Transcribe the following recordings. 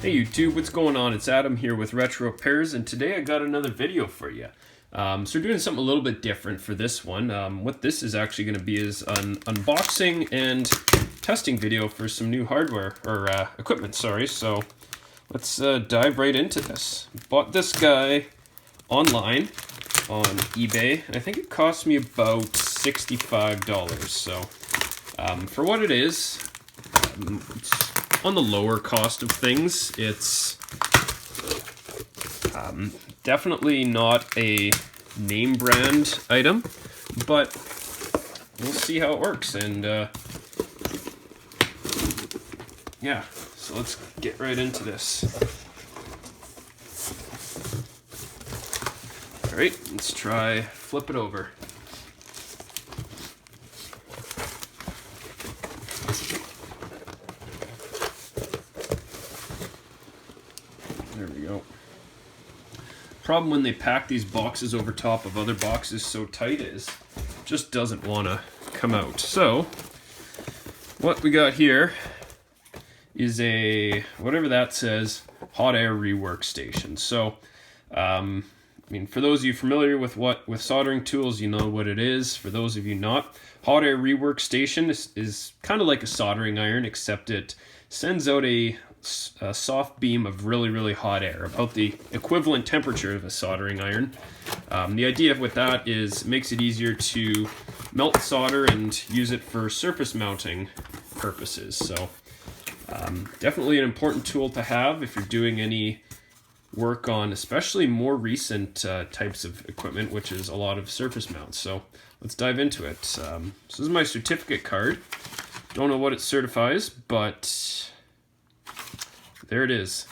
Hey YouTube, what's going on? It's Adam here with Retro Repairs, and today I got another video for you. So we're doing something a little bit different for this one. What this is actually going to be is an unboxing and testing video for some new hardware, or equipment, sorry. So let's dive right into this. Bought this guy online on eBay, and I think it cost me about $65. So for what it is, it's on the lower cost of things. It's definitely not a name brand item, but we'll see how it works. And yeah, so let's get right into this. All right, let's try flip it over. There we go. Problem when they pack these boxes over top of other boxes so tight is it just doesn't want to come out. So what we got here is a, whatever that says, hot air rework station. So I mean, for those of you familiar with soldering tools, you know what it is. For those of you not, hot air rework station is kind of like a soldering iron, except it sends out a soft beam of really hot air, about the equivalent temperature of a soldering iron. The idea with that is it makes it easier to melt solder and use it for surface mounting purposes. So definitely an important tool to have if you're doing any work on especially more recent types of equipment, which is a lot of surface mounts. So let's dive into it. So this is my certificate card. Don't know what it certifies, but there it is.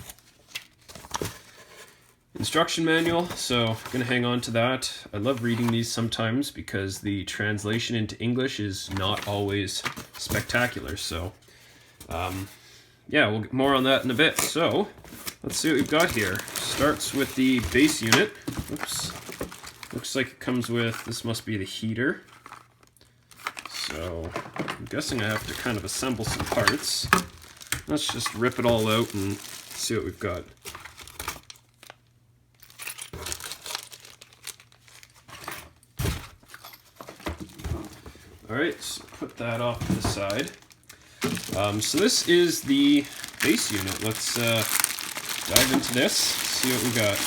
Instruction manual, so I'm gonna hang on to that. I love reading these sometimes because the translation into English is not always spectacular. So yeah, we'll get more on that in a bit. So let's see what we've got here. Starts with the base unit. Oops. Looks like it comes with, this must be the heater. So I'm guessing I have to kind of assemble some parts. Let's just rip it all out and see what we've got. Alright, so put that off to the side. So this is the base unit. Let's dive into this, see what we got.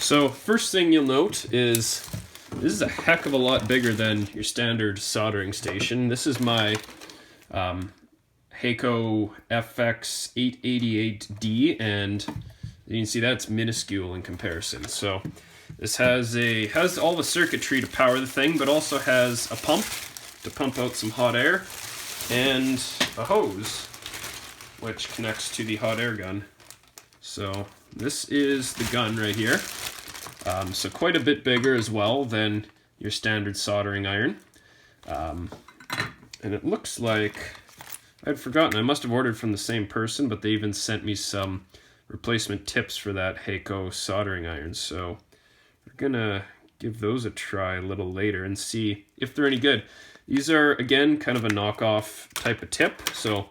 So first thing you'll note is this is a heck of a lot bigger than your standard soldering station. This is my Heiko FX888D, and you can see that's minuscule in comparison. So this has all the circuitry to power the thing, but also has a pump to pump out some hot air, and a hose which connects to the hot air gun. So this is the gun right here. So quite a bit bigger as well than your standard soldering iron. And it looks like, I'd forgotten, I must have ordered from the same person, but they even sent me some replacement tips for that Heiko soldering iron. So we're gonna give those a try a little later and see if they're any good. These are, again, kind of a knockoff type of tip, so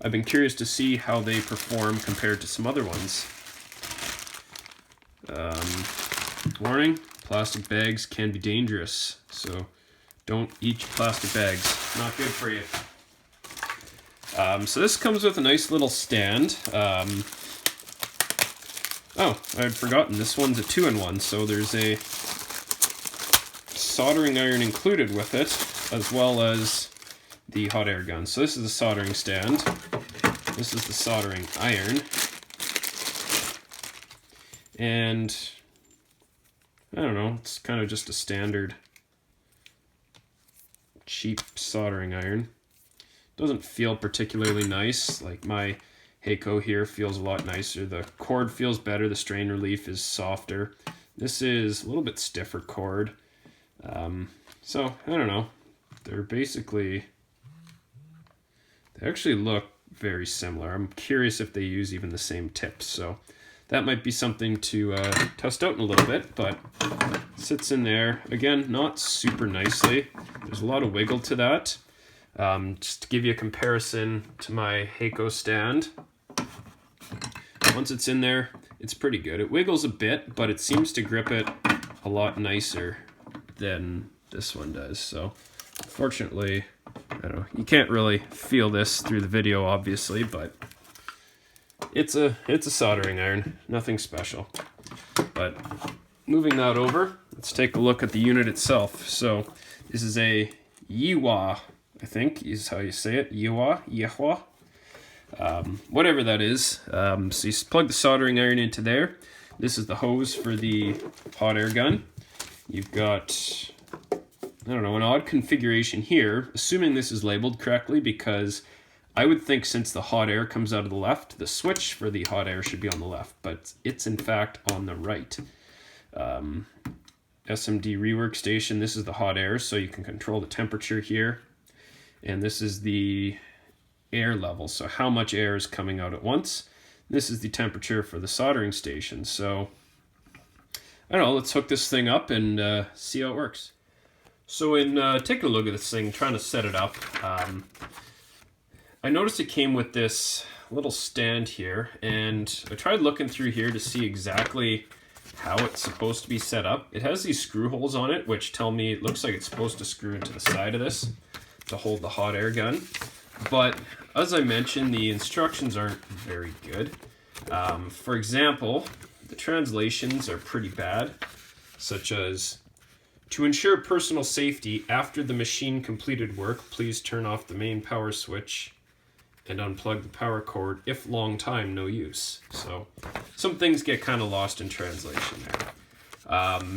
I've been curious to see how they perform compared to some other ones. Warning, plastic bags can be dangerous, so don't eat your plastic bags. Not good for you. So this comes with a nice little stand. Oh, I'd forgotten, this one's a 2-in-1, so there's a soldering iron included with it, as well as the hot air gun. So this is the soldering stand. This is the soldering iron. And I don't know, it's kind of just a standard cheap soldering iron. Doesn't feel particularly nice. Like my Heiko here feels a lot nicer. The cord feels better, the strain relief is softer. This is a little bit stiffer cord. So I don't know. They're basically They actually look very similar. I'm curious if they use even the same tips, so that might be something to test out in a little bit, but it sits in there. Again, not super nicely. There's a lot of wiggle to that. Just to give you a comparison to my Heiko stand, once it's in there, it's pretty good. It wiggles a bit, but it seems to grip it a lot nicer than this one does. So unfortunately, I don't know, you can't really feel this through the video, obviously, but it's a soldering iron, nothing special. But moving that over, let's take a look at the unit itself. So this is a Yihua, I think is how you say it, Yihua. Whatever that is. So you plug the soldering iron into there. This is the hose for the hot air gun. You've got, I don't know, an odd configuration here, assuming this is labeled correctly, because I would think since the hot air comes out of the left, the switch for the hot air should be on the left, but it's in fact on the right. SMD Rework station, this is the hot air, so you can control the temperature here. And this is the air level, so how much air is coming out at once. This is the temperature for the soldering station. So I don't know, let's hook this thing up and see how it works. So in taking a look at this thing, trying to set it up, I noticed it came with this little stand here, and I tried looking through here to see exactly how it's supposed to be set up. It has these screw holes on it, which tell me it looks like it's supposed to screw into the side of this to hold the hot air gun. But as I mentioned, the instructions aren't very good. For example, the translations are pretty bad, such as, to ensure personal safety after the machine completed work, please turn off the main power switch and unplug the power cord if long time no use. So some things get kind of lost in translation there.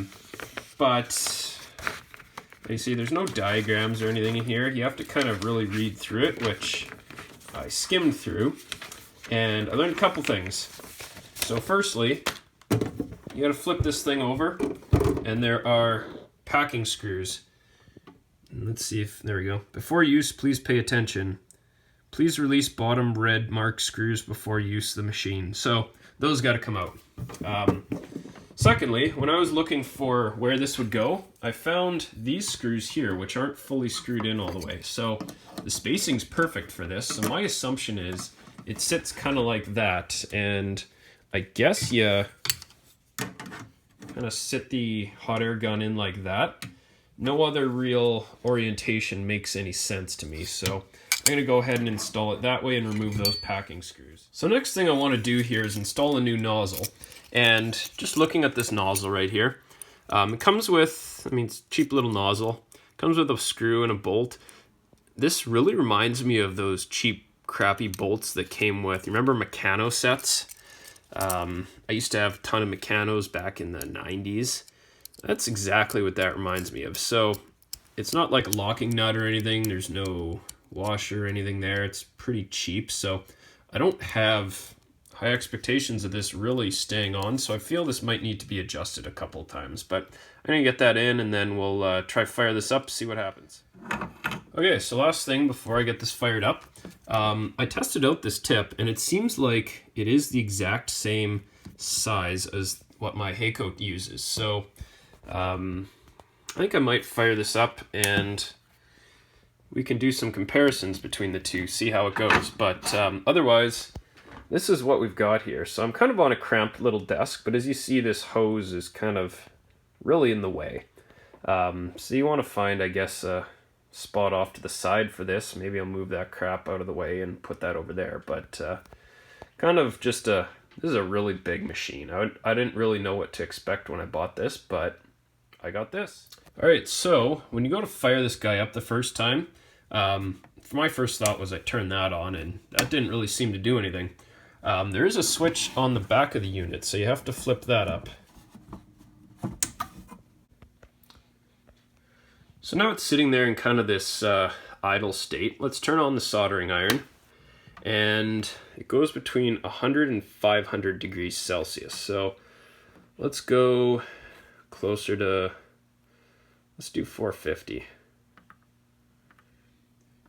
But you see there's no diagrams or anything in here. You have to kind of really read through it, which I skimmed through, and I learned a couple things. So firstly, you gotta flip this thing over, and there are packing screws. Let's see if, there we go. Before use, please pay attention. Please release bottom red mark screws before use of the machine. So those got to come out. Secondly, when I was looking for where this would go, I found these screws here, which aren't fully screwed in all the way. So the spacing's perfect for this. So my assumption is it sits kind of like that. And I guess you kind of sit the hot air gun in like that. No other real orientation makes any sense to me. So I'm gonna go ahead and install it that way and remove those packing screws. So next thing I wanna do here is install a new nozzle. And just looking at this nozzle right here, it comes with, I mean, it's a cheap little nozzle. It comes with a screw and a bolt. This really reminds me of those cheap, crappy bolts that came with, you remember Meccano sets? I used to have a ton of Meccanos back in the 90s. That's exactly what that reminds me of. So it's not like a locking nut or anything. There's no washer or anything there. It's pretty cheap. So I don't have high expectations of this really staying on. So I feel this might need to be adjusted a couple times. But I'm going to get that in and then we'll try fire this up, see what happens. Okay, so last thing before I get this fired up, I tested out this tip and it seems like it is the exact same size as what my Heiko uses. So I think I might fire this up and we can do some comparisons between the two, see how it goes. But otherwise, this is what we've got here. So I'm kind of on a cramped little desk, but as you see, this hose is kind of really in the way. So you want to find, I guess, a spot off to the side for this. Maybe I'll move that crap out of the way and put that over there. But kind of just this is a really big machine. I didn't really know what to expect when I bought this, but I got this. All right, so when you go to fire this guy up the first time, my first thought was I turned that on and that didn't really seem to do anything. There is a switch on the back of the unit, so you have to flip that up. So now it's sitting there in kind of this idle state. Let's turn on the soldering iron, and it goes between 100 and 500 degrees Celsius. So let's go closer to, let's do 450.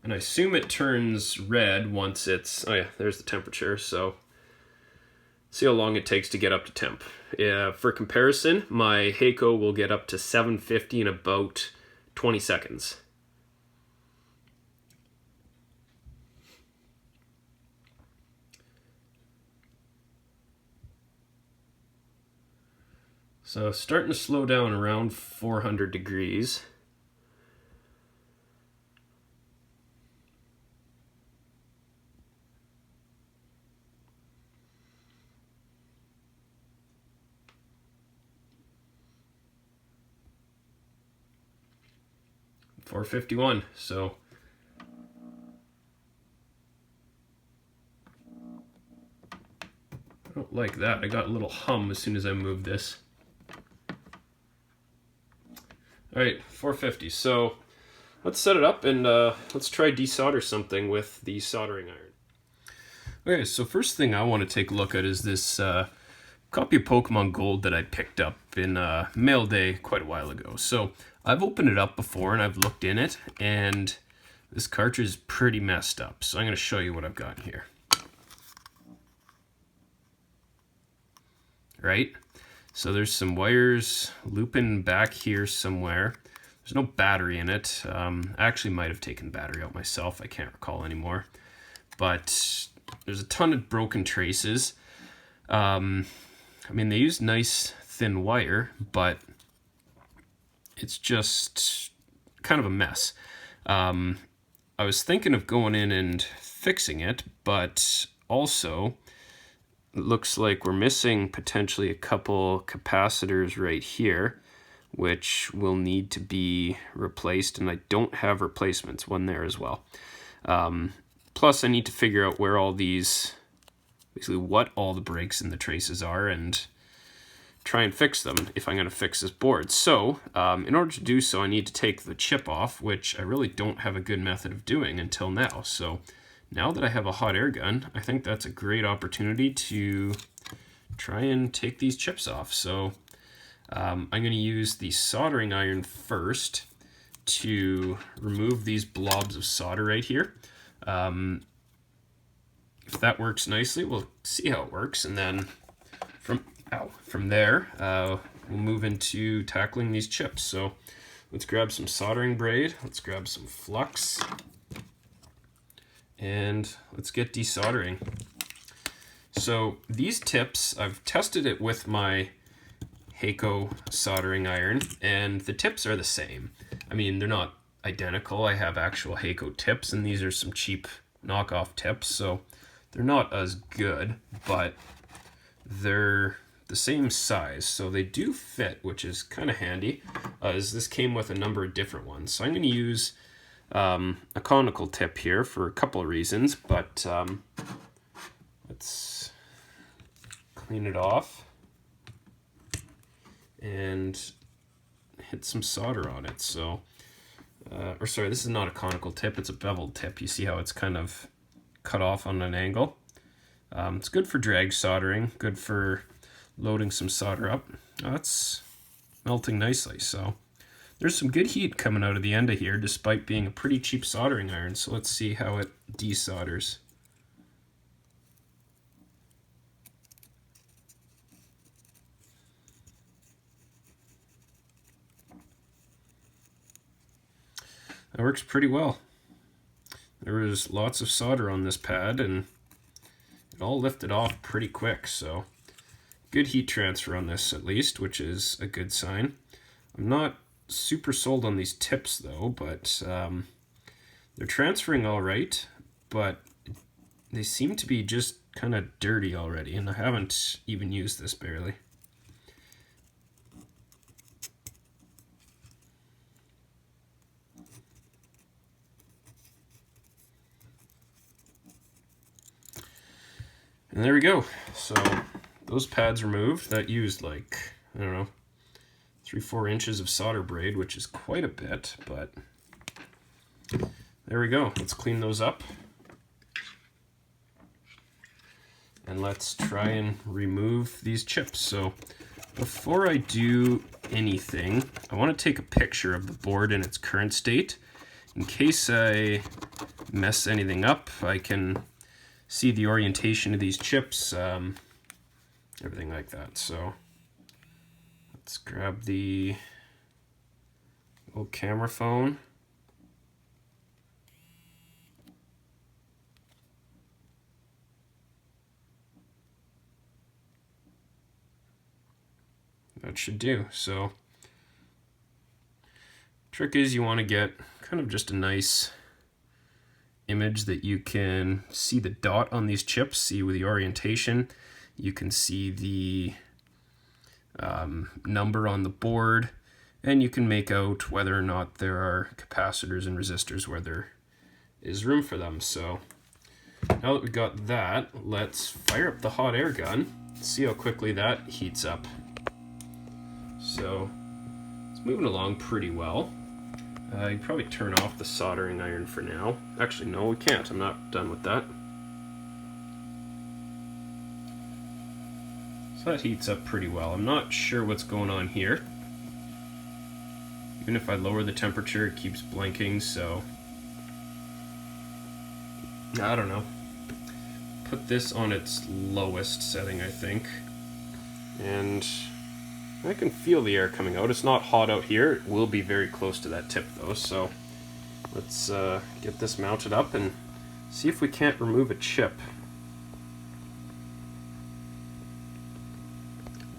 And I assume it turns red once it's, oh yeah, there's the temperature. So see how long it takes to get up to temp. For comparison, my Heiko will get up to 750 in about 20 seconds. So starting to slow down around 400 degrees. $451. So I don't like that. I got a little hum as soon as I moved this. All right, 450. So let's set it up and let's try desolder something with the soldering iron. Okay, so first thing I want to take a look at is this copy of Pokemon Gold that I picked up in mail day quite a while ago. So I've opened it up before and I've looked in it, and this cartridge is pretty messed up. So I'm going to show you what I've got here. Right? So there's some wires looping back here somewhere. There's no battery in it. I actually might have taken the battery out myself. I can't recall anymore. But there's a ton of broken traces. I mean, they use nice thin wire, but it's just kind of a mess. I was thinking of going in and fixing it, but also it looks like we're missing potentially a couple capacitors right here, which will need to be replaced, and I don't have replacements, one there as well. Plus I need to figure out where all these, basically what all the breaks in the traces are, and try and fix them if I'm going to fix this board. So in order to do so, I need to take the chip off, which I really don't have a good method of doing until now. So now that I have a hot air gun, I think that's a great opportunity to try and take these chips off. So I'm going to use the soldering iron first to remove these blobs of solder right here. If that works nicely, we'll see how it works, and then from there, we'll move into tackling these chips. So let's grab some soldering braid, let's grab some flux, and let's get desoldering. So these tips, I've tested it with my Heiko soldering iron, and the tips are the same. I mean, they're not identical. I have actual Heiko tips, and these are some cheap knockoff tips, so they're not as good, but they're the same size, so they do fit, which is kind of handy, as this came with a number of different ones. So I'm going to use a conical tip here for a couple of reasons, but let's clean it off and hit some solder on it. So, or sorry, this is not a conical tip, it's a beveled tip. You see how it's kind of cut off on an angle? It's good for drag soldering, good for loading some solder up. Oh, that's melting nicely. So there's some good heat coming out of the end of here, despite being a pretty cheap soldering iron. So let's see how it desolders. That works pretty well. There was lots of solder on this pad, and it all lifted off pretty quick, so good heat transfer on this at least, which is a good sign. I'm not super sold on these tips though, but they're transferring all right, but they seem to be just kind of dirty already, and I haven't even used this barely. And there we go. So those pads removed. That used like, I don't know, 3-4 inches of solder braid, which is quite a bit, but there we go. Let's clean those up. And let's try and remove these chips. So before I do anything, I want to take a picture of the board in its current state in case I mess anything up. I can see the orientation of these chips, everything like that. So let's grab the old camera phone. That should do. So trick is you want to get kind of just a nice image that you can see the dot on these chips, see with the orientation. You can see the number on the board, and you can make out whether or not there are capacitors and resistors where there is room for them. So now that we've got that, let's fire up the hot air gun, see how quickly that heats up. So it's moving along pretty well. You probably turn off the soldering iron for now. Actually, no, we can't. I'm not done with that. So that heats up pretty well. I'm not sure what's going on here. Even if I lower the temperature, it keeps blinking, so I don't know. Put this on its lowest setting, I think. And I can feel the air coming out. It's not hot out here. It will be very close to that tip though, so let's get this mounted up and see if we can't remove a chip.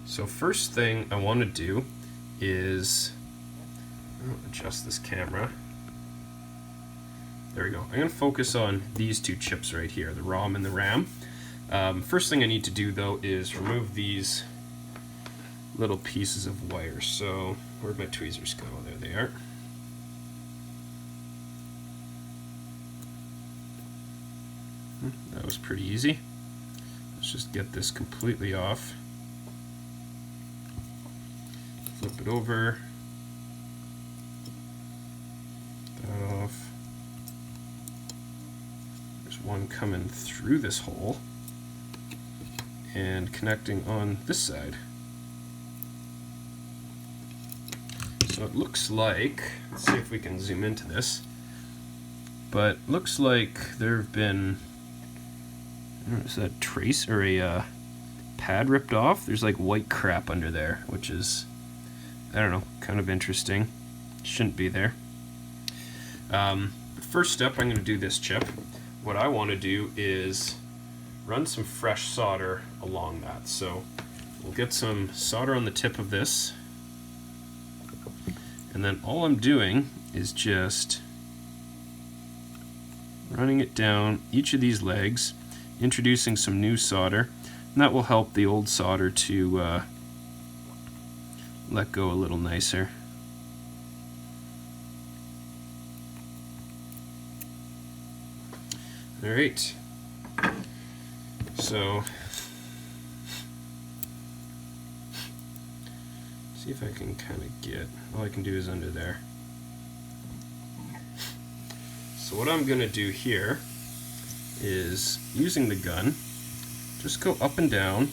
So first thing I want to do is adjust this camera. There we go. I'm going to focus on these two chips right here, the ROM and the RAM. First thing I need to do though is remove these little pieces of wire. So where'd my tweezers go? There they are. That was pretty easy. Let's just get this completely off. Flip it over. That off. There's one coming through this hole and connecting on this side. So it looks like, let's see if we can zoom into this, but looks like there have been, I don't know, is that a trace or a pad ripped off? There's like white crap under there, which is, I don't know, kind of interesting. Shouldn't be there. First step, I'm going to do this chip. What I want to do is run some fresh solder along that. So we'll get some solder on the tip of this. And then all I'm doing is just running it down each of these legs, introducing some new solder, and that will help the old solder to let go a little nicer. Alright, so see if I can kind of get, all I can do is under there. So what I'm going to do here is, using the gun, just go up and down.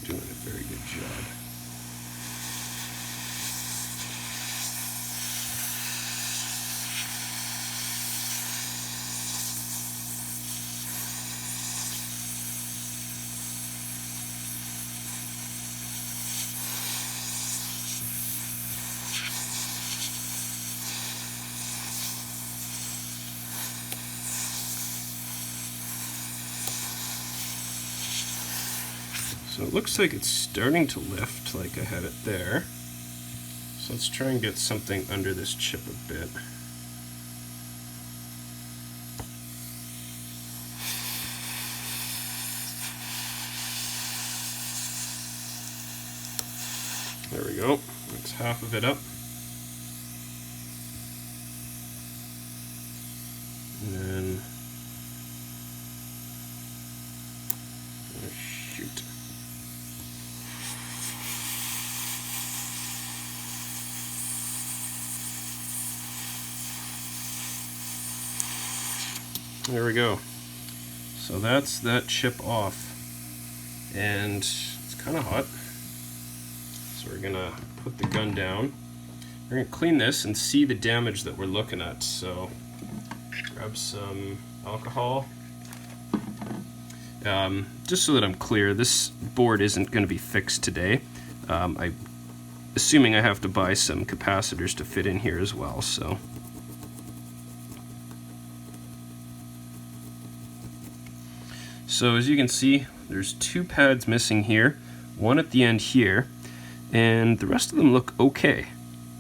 Doing a very good job. So it looks like it's starting to lift, like I had it there. So let's try and get something under this chip a bit. There we go. That's half of it up. And then, oh shoot. There we go. So that's that chip off. And it's kind of hot. So we're gonna put the gun down. We're gonna clean this and see the damage that we're looking at. So grab some alcohol. Just so that I'm clear, this board isn't gonna be fixed today. Assuming I have to buy some capacitors to fit in here as well, so. So as you can see, there's 2 pads missing here, one at the end here, and the rest of them look okay.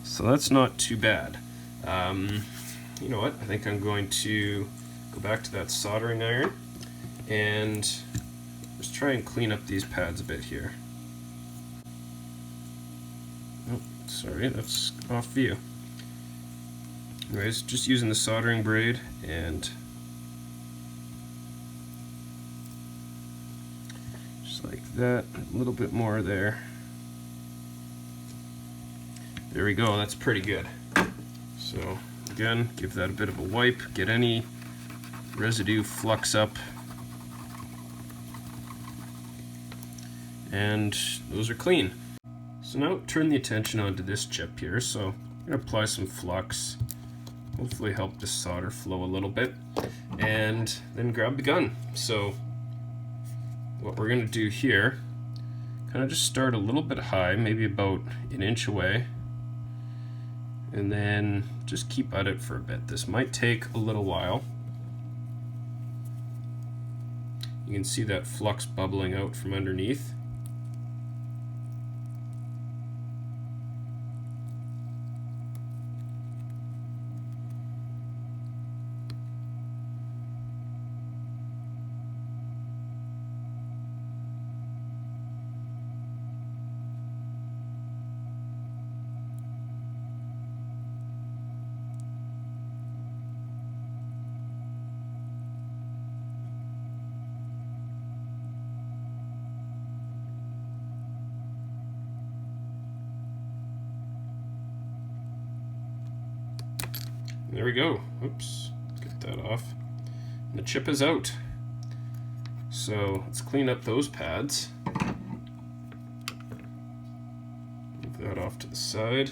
So that's not too bad. You know what, I think I'm going to go back to that soldering iron and just try and clean up these pads a bit here. Oh, sorry, that's off view. Anyways, just using the soldering braid and just like that, a little bit more there. There we go, that's pretty good. So again, give that a bit of a wipe, get any residue flux up. And those are clean. So now turn the attention onto this chip here. So I'm gonna apply some flux, hopefully help the solder flow a little bit, and then grab the gun. So what we're gonna do here, kind of just start a little bit high, maybe about 1 inch away, and then just keep at it for a bit. This might take a little while. You can see that flux bubbling out from underneath. There we go. Oops, get that off. And the chip is out. So let's clean up those pads. Move that off to the side.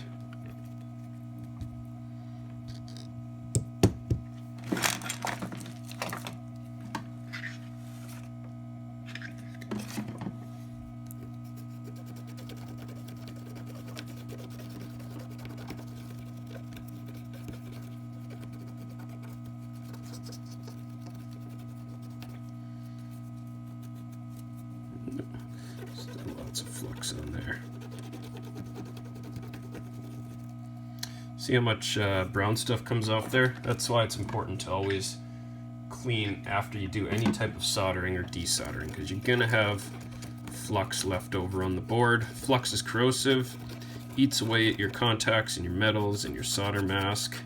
Still lots of flux on there. See how much brown stuff comes off there? That's why it's important to always clean after you do any type of soldering or desoldering, because you're gonna have flux left over on the board. Flux is corrosive, eats away at your contacts and your metals and your solder mask.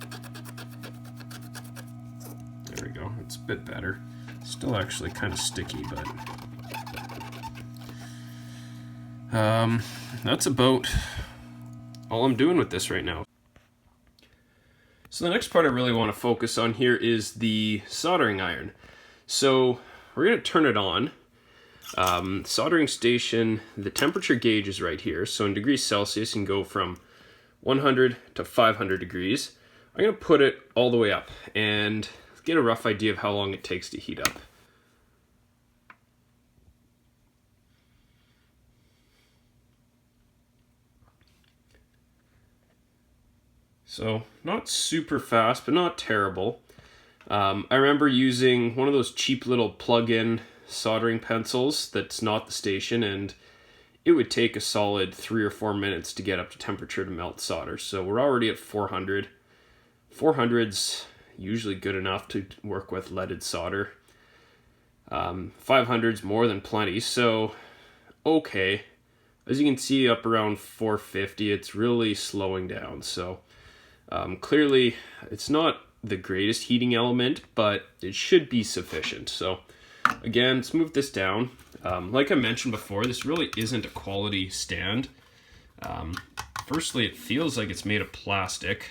There we go, it's a bit better. Still actually kind of sticky, but that's about all I'm doing with this right now. So the next part I really want to focus on here is the soldering iron. So we're going to turn it on. Soldering station, the temperature gauge is right here. So in degrees Celsius, you can go from 100 to 500 degrees. I'm going to put it all the way up and get a rough idea of how long it takes to heat up. So not super fast, but not terrible. I remember using one of those cheap little plug-in soldering pencils that's not the station, and it would take a solid 3 or 4 minutes to get up to temperature to melt solder. So we're already at 400. 400's usually good enough to work with leaded solder. 500's more than plenty, so okay. As you can see, up around 450, it's really slowing down. So clearly it's not the greatest heating element, but it should be sufficient. So again, let's move this down. Like I mentioned before, this really isn't a quality stand. Firstly, it feels like it's made of plastic.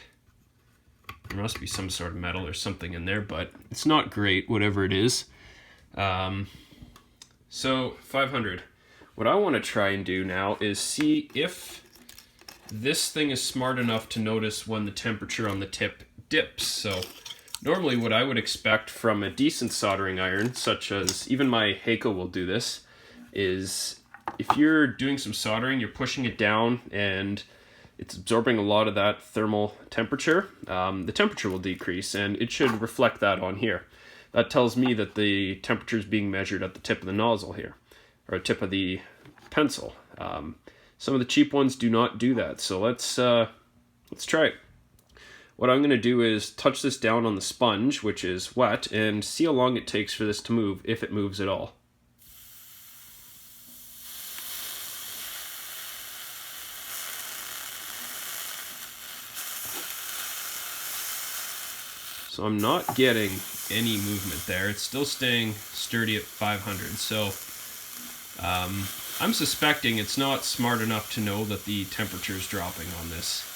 There must be some sort of metal or something in there, but it's not great, whatever it is. So 500. What I want to try and do now is see if this thing is smart enough to notice when the temperature on the tip dips. So normally what I would expect from a decent soldering iron, such as even my Heiko will do this, is if you're doing some soldering, you're pushing it down and it's absorbing a lot of that thermal temperature, the temperature will decrease, and it should reflect that on here. That tells me that the temperature is being measured at the tip of the nozzle here, or tip of the pencil. Some of the cheap ones do not do that, so let's try it. What I'm going to do is touch this down on the sponge, which is wet, and see how long it takes for this to move, if it moves at all. So I'm not getting any movement there. It's still staying sturdy at 500. So I'm suspecting it's not smart enough to know that the temperature is dropping on this.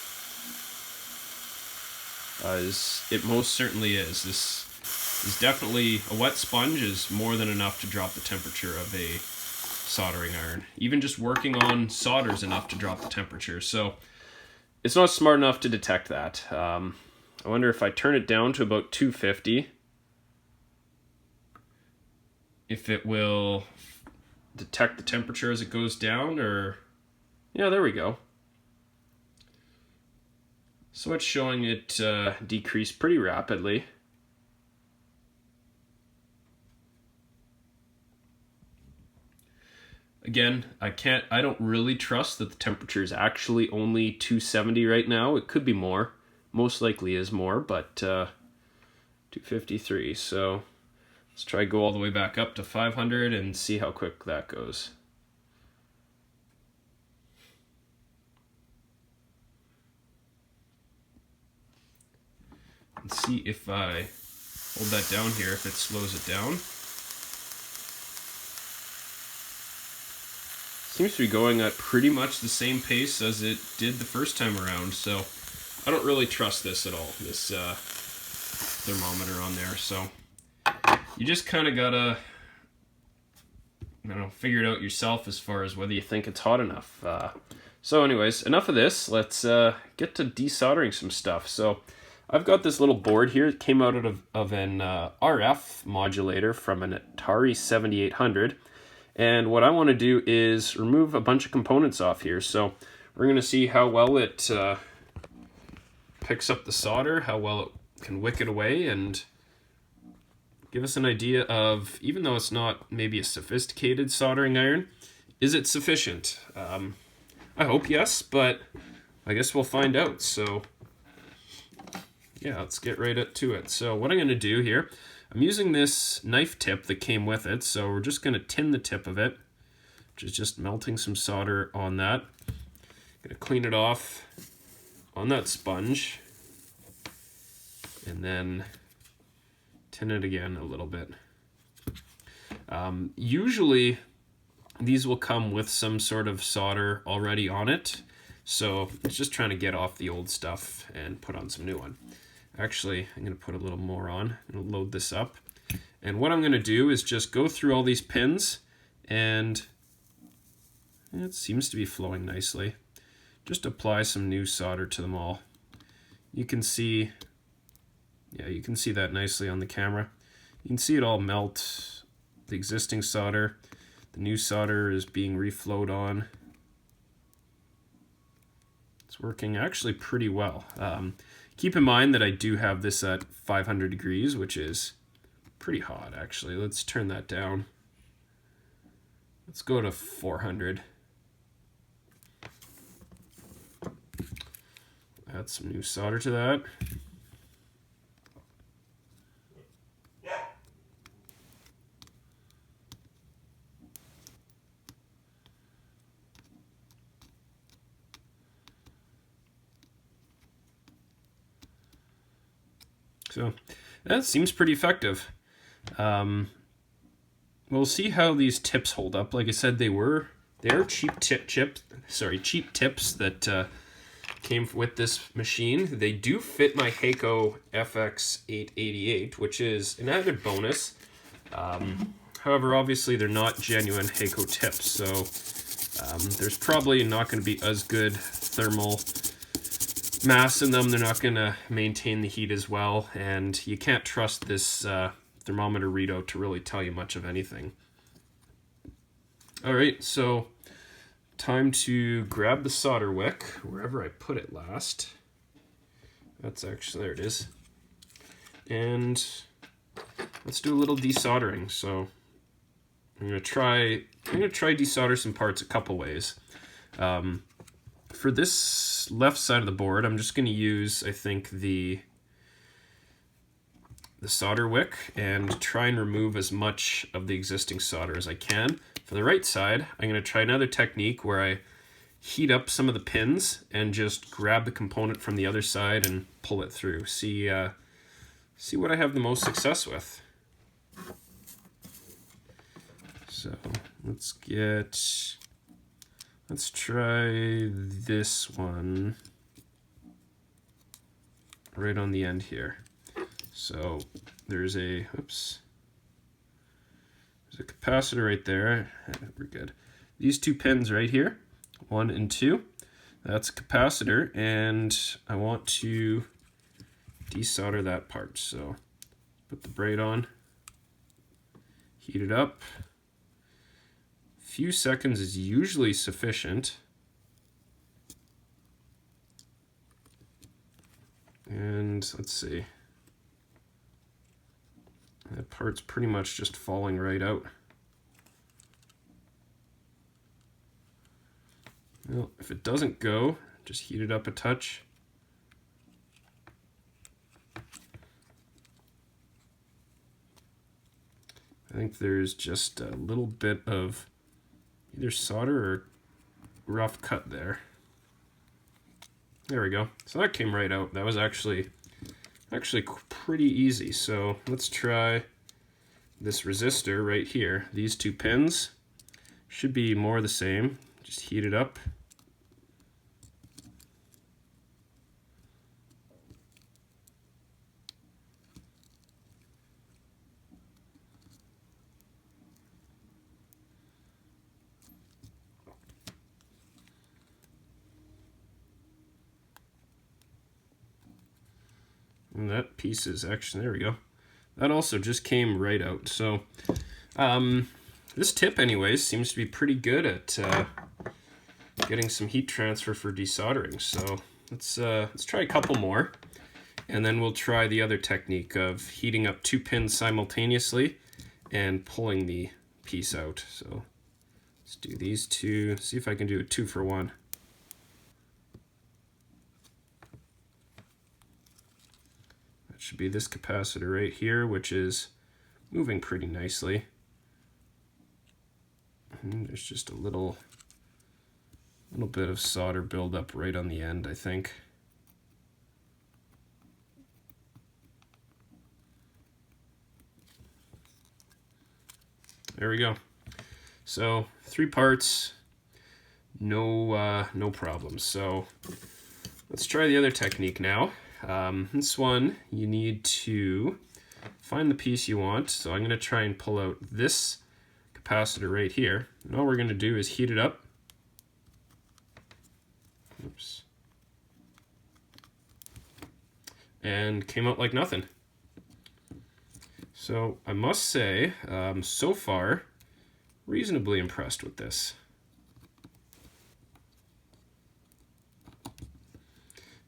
It most certainly is. This is definitely, a wet sponge is more than enough to drop the temperature of a soldering iron. Even just working on solder is enough to drop the temperature. So it's not smart enough to detect that. I wonder if I turn it down to about 250, if it will detect the temperature as it goes down, or yeah, there we go. So it's showing it decrease pretty rapidly. Again, I don't really trust that the temperature is actually only 270 right now. It could be more. Most likely is more, but 253. So let's try go all the way back up to 500 and see how quick that goes. And see if I hold that down here, if it slows it down. Seems to be going at pretty much the same pace as it did the first time around, so I don't really trust this at all, this thermometer on there. So you just kind of gotta, figure it out yourself as far as whether you think it's hot enough. So anyways, enough of this. Let's get to desoldering some stuff. So I've got this little board here. It came out of an RF modulator from an Atari 7800. And what I want to do is remove a bunch of components off here. So we're going to see how well it picks up the solder, how well it can wick it away, and give us an idea of, even though it's not maybe a sophisticated soldering iron, is it sufficient? I hope yes, but I guess we'll find out. So yeah, let's get right to it. So what I'm going to do here, I'm using this knife tip that came with it, so we're just going to tin the tip of it, which is just melting some solder on that. Going to clean it off on that sponge, and then tin it again a little bit. Usually these will come with some sort of solder already on it, so it's just trying to get off the old stuff and put on some new one. Actually, I'm going to put a little more on and load this up. And what I'm going to do is just go through all these pins, and it seems to be flowing nicely. Just apply some new solder to them all. You can see, you can see that nicely on the camera. You can see it all melt, the existing solder. The new solder is being reflowed on. It's working actually pretty well. Keep in mind that I do have this at 500 degrees, which is pretty hot actually. Let's turn that down. Let's go to 400. Add some new solder to that. So that seems pretty effective. We'll see how these tips hold up. Like I said, they're cheap tips that came with this machine. They do fit my Heiko FX888, which is an added bonus. However, obviously they're not genuine Heiko tips, so there's probably not going to be as good thermal mass in them. They're not going to maintain the heat as well, and you can't trust this thermometer readout to really tell you much of anything. All right, so time to grab the solder wick wherever I put it last. That's actually, there it is. And let's do a little desoldering. So I'm gonna try desolder some parts a couple ways. For this left side of the board, I'm just gonna use, I think, the solder wick and try and remove as much of the existing solder as I can. For the right side, I'm going to try another technique where I heat up some of the pins and just grab the component from the other side and pull it through. See what I have the most success with. So let's try this one right on the end here. So there's a capacitor right there. We're good. These two pins right here, 1 and 2, that's a capacitor, and I want to desolder that part. So put the braid on, heat it up. A few seconds is usually sufficient. And let's see. That part's pretty much just falling right out. Well, if it doesn't go, just heat it up a touch. I think there's just a little bit of either solder or rough cut there. There we go. So that came right out. That was actually pretty easy. So let's try this resistor right here. These two pins should be more the same. Just heat it up. And that piece is actually, there we go. That also just came right out. So this tip anyways seems to be pretty good at getting some heat transfer for desoldering. So let's try a couple more, and then we'll try the other technique of heating up 2 pins simultaneously and pulling the piece out. So let's do these two, see if I can do a 2-for-1. Should be this capacitor right here, which is moving pretty nicely. And there's just a little bit of solder buildup right on the end, I think. There we go. So 3 parts, no problems. So let's try the other technique now. This one, you need to find the piece you want. So I'm going to try and pull out this capacitor right here. And all we're going to do is heat it up. Oops. And came out like nothing. So I must say, so far, reasonably impressed with this.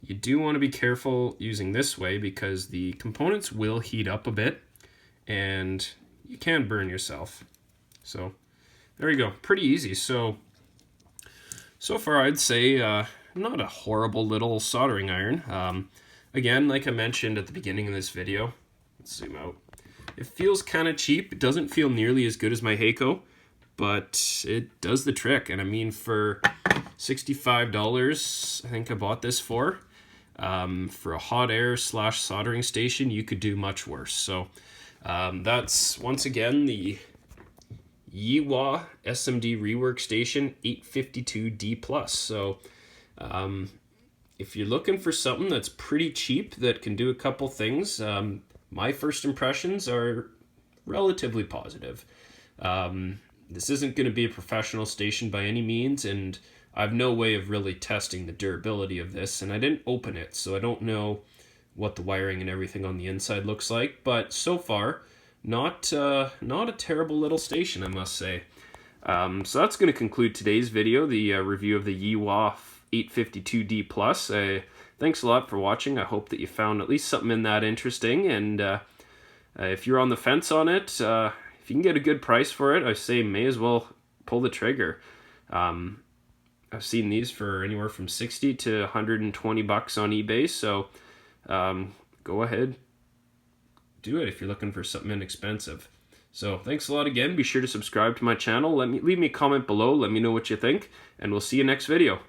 You do want to be careful using this way because the components will heat up a bit and you can burn yourself. So there you go. Pretty easy. So far I'd say not a horrible little soldering iron. Again, like I mentioned at the beginning of this video, let's zoom out. It feels kind of cheap. It doesn't feel nearly as good as my Heiko, but it does the trick. And I mean, for $65, I think I bought this for a hot air / soldering station, you could do much worse. So that's, once again, the Yihua SMD Rework Station 852D+. So if you're looking for something that's pretty cheap that can do a couple things, my first impressions are relatively positive. This isn't going to be a professional station by any means, and I have no way of really testing the durability of this, and I didn't open it, so I don't know what the wiring and everything on the inside looks like, but so far, not a terrible little station, I must say. So that's going to conclude today's video, the review of the Yihua 852D+. Thanks a lot for watching. I hope that you found at least something in that interesting, and if you're on the fence on it, if you can get a good price for it, I say may as well pull the trigger. I've seen these for anywhere from 60 to 120 bucks on eBay, so go ahead, do it if you're looking for something inexpensive. So thanks a lot again. Be sure to subscribe to my channel. Leave me a comment below. Let me know what you think, and we'll see you next video.